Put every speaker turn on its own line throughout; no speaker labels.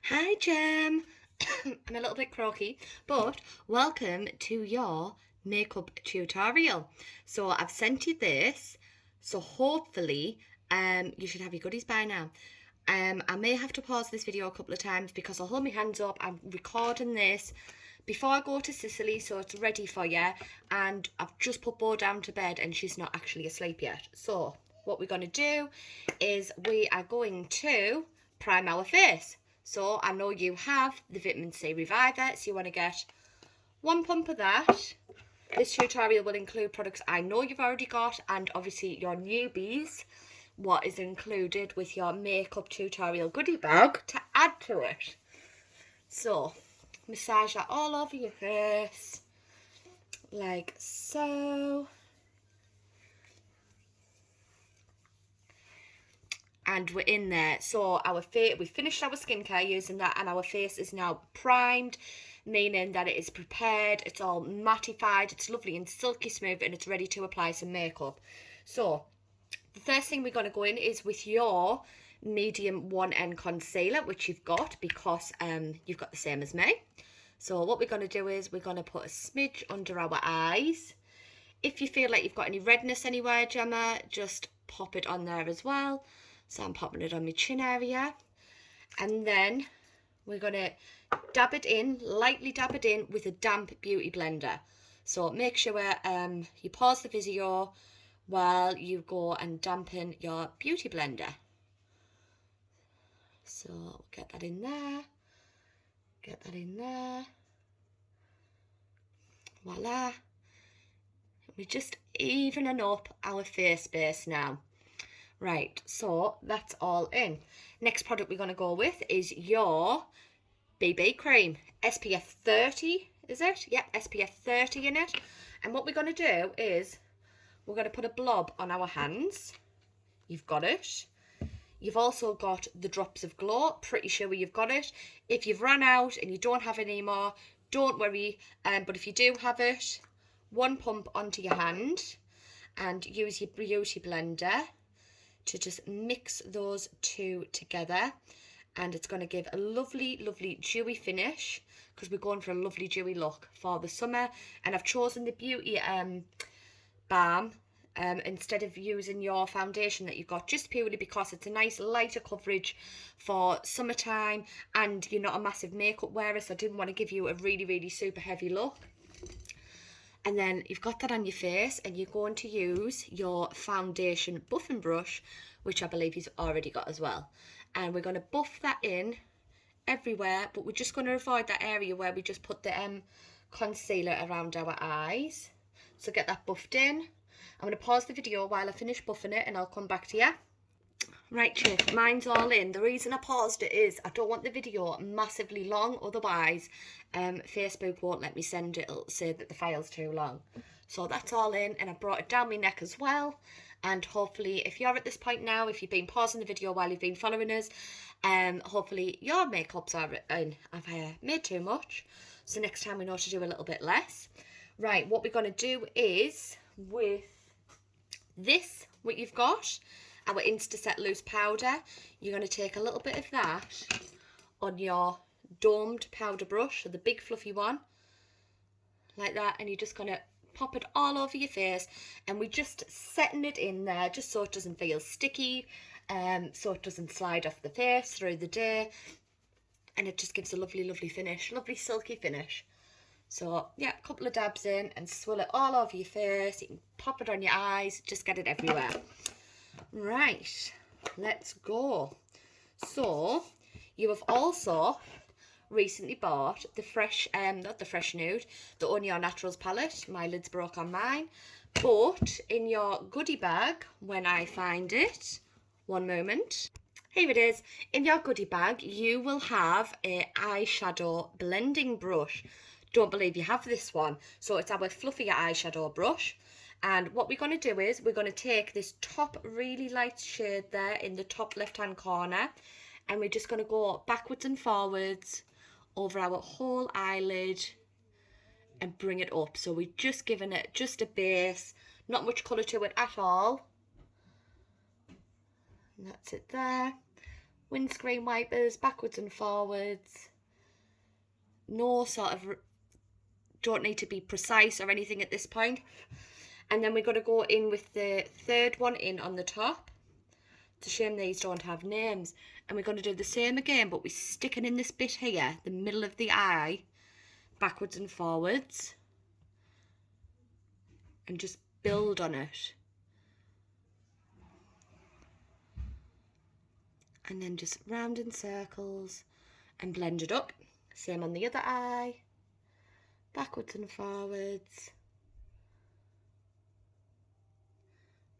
Hi, Gem. I'm a little bit croaky, but welcome to your makeup tutorial. So I've sent you this, so hopefully you should have your goodies by now. I may have to pause this video a couple of times because I'll hold my hands up. I'm recording this before I go to Sicily, so it's ready for you. And I've just put Bo down to bed and she's not actually asleep yet. So what we're going to do is we are going to prime our face. So I know you have the vitamin C reviver, so you want to get 1 pump of that. This tutorial will include products I know you've already got and obviously your newbies, what is included with your makeup tutorial goodie bag to add to it. So massage that all over your face like so. And we're in there. So our face, we finished our skincare using that, and our face is now primed, meaning that it is prepared, it's all mattified, it's lovely and silky smooth, and it's ready to apply some makeup. So the first thing we're going to go in is with your medium 1N concealer, which you've got because you've got the same as me. So what we're going to do is we're going to put a smidge under our eyes. If you feel like you've got any redness anywhere, Gemma, just pop it on there as well. So I'm popping it on my chin area. And then we're going to dab it in, lightly dab it in with a damp beauty blender. So make sure you pause the video while you go and dampen your beauty blender. So get that in there. Get that in there. Voila. We're just evening up our face base now. Right, so that's all in. Next product we're going to go with is your BB cream. SPF 30, is it? Yep, SPF 30 in it. And what we're going to do is we're going to put a blob on our hands. You've got it. You've also got the drops of glow. Pretty sure you've got it. If you've run out and you don't have any more, don't worry. But if you do have it, 1 pump onto your hand and use your beauty blender to just mix those two together, and it's going to give a lovely dewy finish because we're going for a lovely dewy look for the summer. And I've chosen the beauty balm instead of using your foundation that you've got, just purely because it's a nice lighter coverage for summertime and you're not a massive makeup wearer, so I didn't want to give you a really super heavy look. And then you've got that on your face and you're going to use your foundation buffing brush, which I believe you've already got as well. And we're going to buff that in everywhere, but we're just going to avoid that area where we just put the concealer around our eyes. So get that buffed in. I'm going to pause the video while I finish buffing it and I'll come back to you. Right, chick, mine's all in. The reason I paused it is I don't want the video massively long, otherwise Facebook won't let me send it. It'll say that the file's too long. So that's all in, and I brought it down my neck as well. And hopefully, if you're at this point now, if you've been pausing the video while you've been following us, hopefully your makeups are in. I've made too much, so next time we know to do a little bit less. Right, what we're going to do is, with this, what you've got, our Instaset loose powder, you're going to take a little bit of that on your domed powder brush, so the big fluffy one, like that, and you're just going to pop it all over your face, and we're just setting it in there just so it doesn't feel sticky, so it doesn't slide off the face through the day, and it just gives a lovely finish, lovely silky finish. So yeah, a couple of dabs in and swirl it all over your face. You can pop it on your eyes, just get it everywhere. Right, let's go. So you have also recently bought the fresh, not the Fresh Nude, the Only Your Naturals palette. My lid's broke on mine. But in your goodie bag, when I find it, one moment. Here it is. In your goodie bag, you will have a eyeshadow blending brush. Don't believe you have this one. So it's our fluffier eyeshadow brush. And what we're going to do is we're going to take this top really light shade there in the top left hand corner, and we're just going to go backwards and forwards over our whole eyelid and bring it up. So we're just giving it just a base, not much colour to it at all. And that's it there. windscreen wipers, backwards and forwards. No sort of, don't need to be precise or anything at this point. And then we're going to go in with the third one in on the top. It's a shame these don't have names. And we're going to do the same again, but we're sticking in this bit here, the middle of the eye, backwards and forwards. And just build on it. And then just round in circles and blend it up. Same on the other eye, backwards and forwards.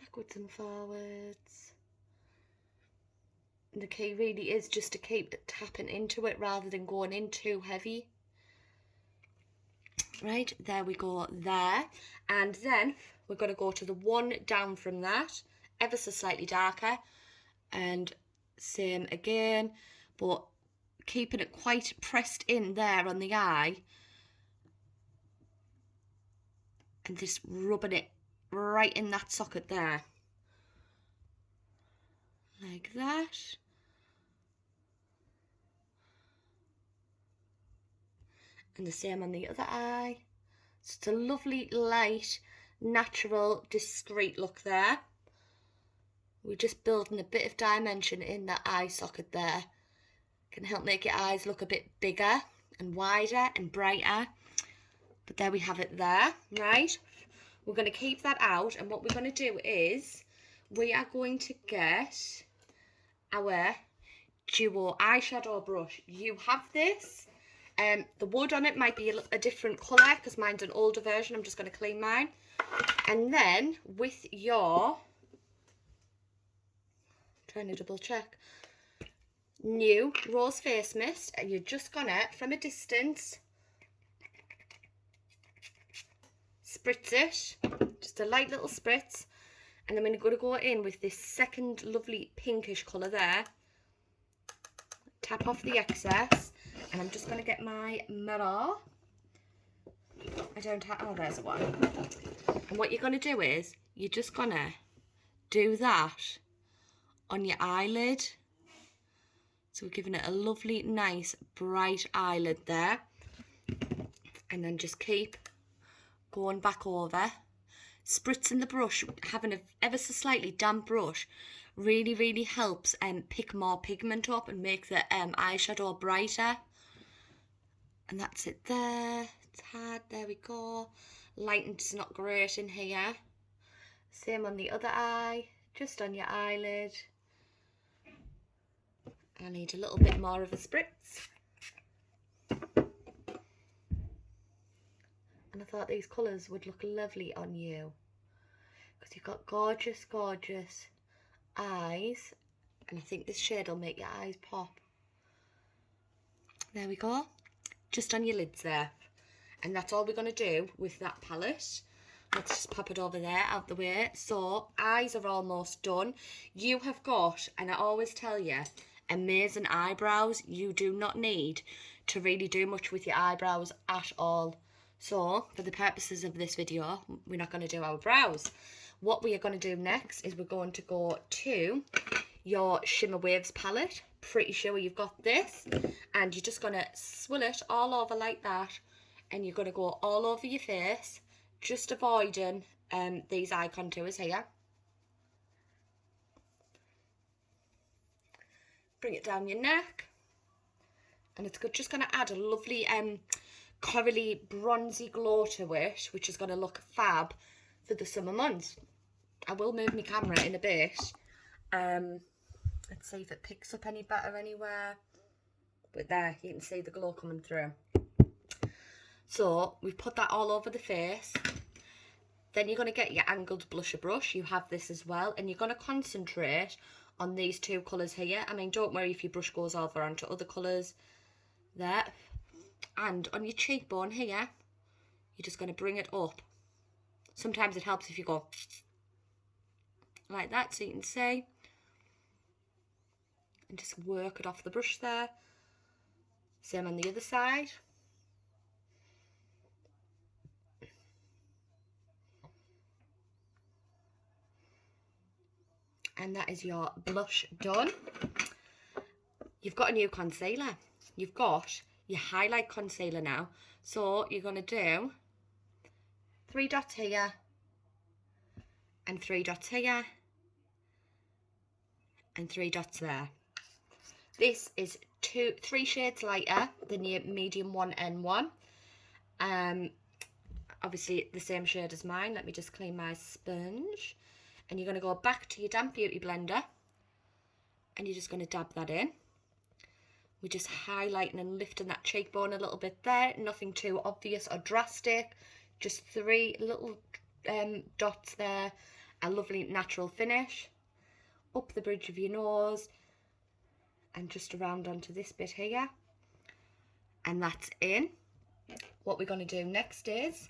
Backwards and forwards. And the key really is just to keep tapping into it rather than going in too heavy. Right, there we go there. And then we're going to go to the one down from that, ever so slightly darker. And same again, but keeping it quite pressed in there on the eye. And just rubbing it right in that socket there. Like that. And the same on the other eye. So it's a lovely, light, natural, discreet look there. We're just building a bit of dimension in that eye socket there. Can help make your eyes look a bit bigger and wider and brighter. But there we have it there, right? We're going to keep that out, and what we're going to do is we are going to get our duo eyeshadow brush. You have this. The wood on it might be a different colour because mine's an older version. I'm just going to clean mine. And then with your, trying to double check, new Rose Face Mist, and you're just gonna, from a distance, spritz it, just a light little spritz, and then we're going to go in with this second lovely pinkish colour there, tap off the excess, and I'm just going to get my mirror. I don't have, oh there's one. And what you're going to do is, you're just going to do that on your eyelid. So we're giving it a lovely, nice, bright eyelid there. And then just keep going back over. Spritzing the brush, having a ever so slightly damp brush, really, really helps pick more pigment up and make the eyeshadow brighter. And that's it there. Tad, there we go. Lighting's not great in here. Same on the other eye, just on your eyelid. I need a little bit more of a spritz. And I thought these colours would look lovely on you, because you've got gorgeous, gorgeous eyes, and I think this shade will make your eyes pop. There we go, just on your lids there. And that's all we're going to do with that palette. Let's just pop it over there, out the way. So, eyes are almost done. You have got, and I always tell you, amazing eyebrows. You do not need to really do much with your eyebrows at all. So, for the purposes of this video, we're not going to do our brows. What we are going to do next is we're going to go to your Shimmer Waves palette. Pretty sure you've got this. And you're just going to swill it all over like that. And you're going to go all over your face, just avoiding these eye contours here. Bring it down your neck. And it's just going to add a lovely corally bronzy glow to it, which is going to look fab for the summer months. I will move my camera in a bit. Let's see if it picks up any better anywhere. But there, you can see the glow coming through. So we've put that all over the face. Then you're going to get your angled blusher brush. You have this as well. And you're going to concentrate on these two colours here. I mean, don't worry if your brush goes over onto other colours. There. And on your cheekbone here, you're just going to bring it up. Sometimes it helps if you go like that, so you can see. And just work it off the brush there. Same on the other side. And that is your blush done. you've got a new concealer. You've got your highlight concealer now. So you're going to do 3 dots here and 3 dots here and 3 dots there. This is 3 shades lighter than your medium 1N1. Obviously the same shade as mine. Let me just clean my sponge. And you're going to go back to your damp beauty blender and you're just going to dab that in. We're just highlighting and lifting that cheekbone a little bit there. Nothing too obvious or drastic. Just 3 little dots there. A lovely natural finish. Up the bridge of your nose. And just around onto this bit here. And that's in. What we're going to do next is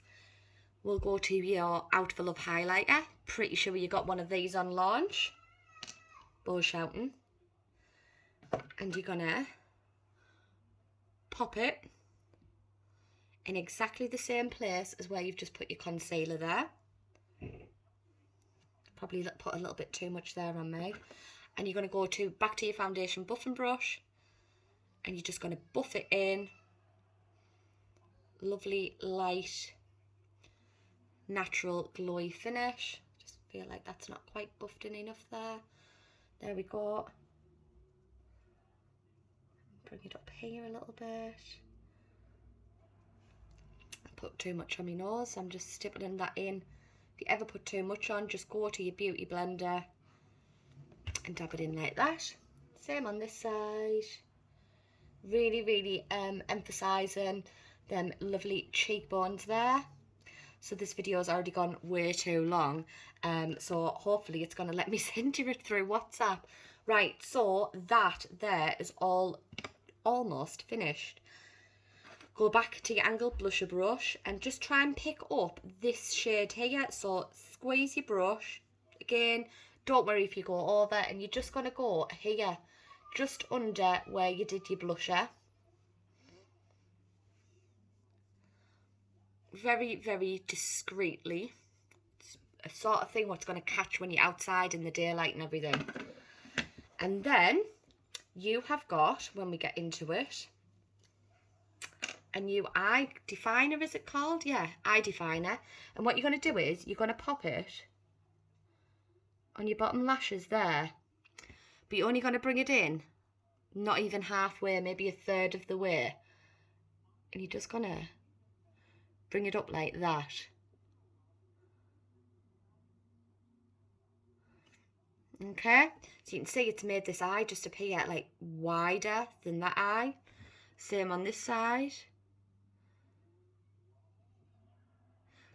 we'll go to your Out for Love highlighter. Pretty sure you got one of these on launch. Bo shouting. And you're going to pop it in exactly the same place as where you've just put your concealer there. Probably put a little bit too much there on me. And you're going to go back to your foundation buffing brush. And you're just going to buff it in. Lovely, light, natural, glowy finish. Just feel like that's not quite buffed in enough there. There we go. Bring it up here a little bit. I put too much on my nose. I'm just stippling that in. If you ever put too much on, just go to your beauty blender and dab it in like that. Same on this side. Really, really emphasising them lovely cheekbones there. So this video has already gone way too long. So hopefully it's going to let me send you it through WhatsApp. Right, so that there is all almost finished. Go back to your angled blusher brush and just try and pick up this shade here. So squeeze your brush. Again, don't worry if you go over, and you're just going to go here, just under where you did your blusher. Very, very discreetly. It's a sort of thing what's going to catch when you're outside in the daylight and everything. And then you have got, when we get into it, a new eye definer, is it called? Yeah, eye definer. And what you're going to do is you're going to pop it on your bottom lashes there. But you're only going to bring it in, not even halfway, maybe a third of the way. And you're just going to bring it up like that. Okay, so you can see it's made this eye just appear like wider than that eye. Same on this side.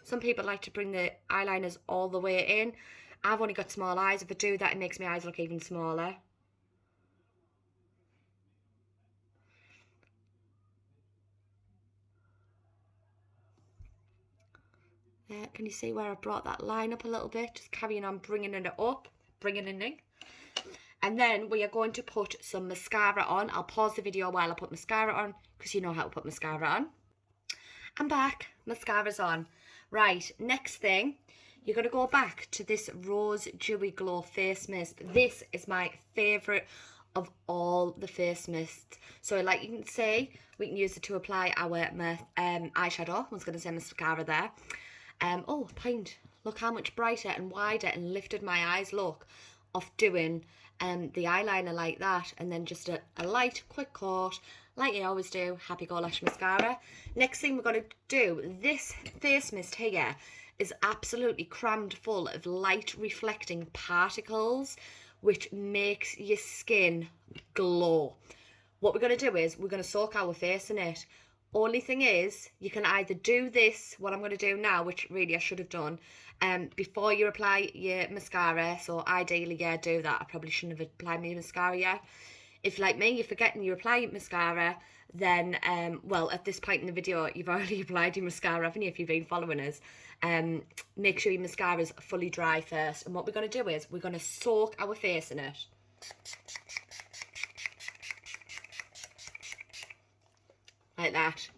Some people like to bring the eyeliners all the way in. I've only got small eyes. If I do that, it makes my eyes look even smaller. Can you see where I brought that line up a little bit? Just carrying on bringing it up, bringing it in. And then we are going to put some mascara on. I'll pause the video while I put mascara on, because you know how to put mascara on. I'm back. Mascara's on. Right, next thing, you're going to go back to this Rose Dewy Glow Face Mist. This is my favourite of all the face mists. So like you can see, we can use it to apply our eyeshadow. I was going to say mascara there. Oh, point. Look how much brighter and wider and lifted my eyes look off doing the eyeliner like that. And then just a light, quick coat, like you always do, Happy Go Lash Mascara. Next thing we're going to do, this face mist here is absolutely crammed full of light reflecting particles, which makes your skin glow. What we're going to do is we're going to soak our face in it. Only thing is, you can either do this, what I'm going to do now, which really I should have done, before you apply your mascara. So ideally, yeah, do that. I probably shouldn't have applied my mascara yet. If, like me, you're forgetting you apply your mascara, then, well, at this point in the video, you've already applied your mascara, haven't you, if you've been following us. Make sure your mascara is fully dry first. And what we're going to do is we're going to soak our face in it. Like that.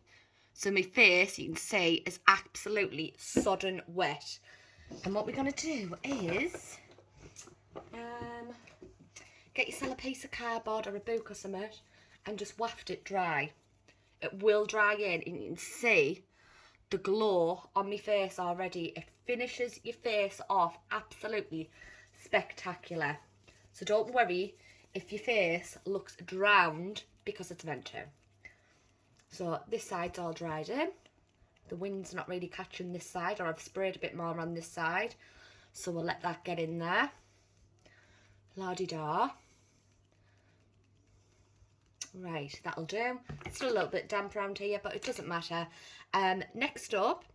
So my face, you can see, is absolutely sodden wet. And what we're going to do is get yourself a piece of cardboard or a book or something and just waft it dry. It will dry in and you can see the glow on my face already. It finishes your face off absolutely spectacular. So don't worry if your face looks drowned, because it's meant to. So this side's all dried in. The wind's not really catching this side, or I've sprayed a bit more on this side. So we'll let that get in there. La-di-da. Right, that'll do. It's still a little bit damp around here, but it doesn't matter. Next up,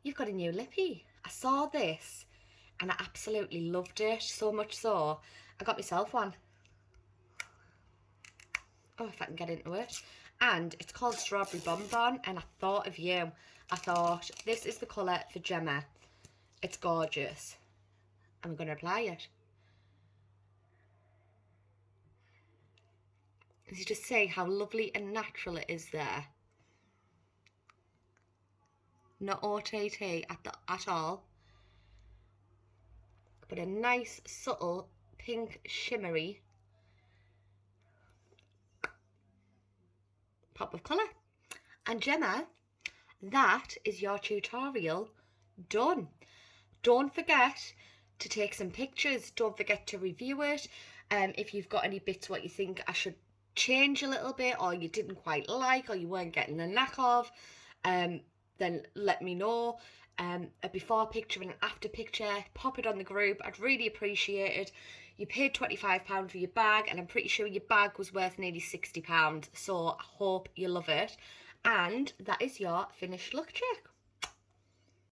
you've got a new lippy. I saw this and I absolutely loved it, so much so I got myself one. Oh, if I can get into it. And it's called Strawberry Bonbon, and I thought of you. I thought, this is the colour for Gemma. It's gorgeous. I'm going to apply it. As you just see how lovely and natural it is there. Not OTT at all. But a nice, subtle, pink, shimmery pop of colour. And Gemma, that is your tutorial done. Don't forget to take some pictures. Don't forget to review it. If you've got any bits what you think I should change a little bit, or you didn't quite like, or you weren't getting the knack of, then let me know. A before picture and an after picture, pop it on the group. I'd really appreciate it. You paid £25 for your bag, and I'm pretty sure your bag was worth nearly £60, so I hope you love it. And that is your finished look check.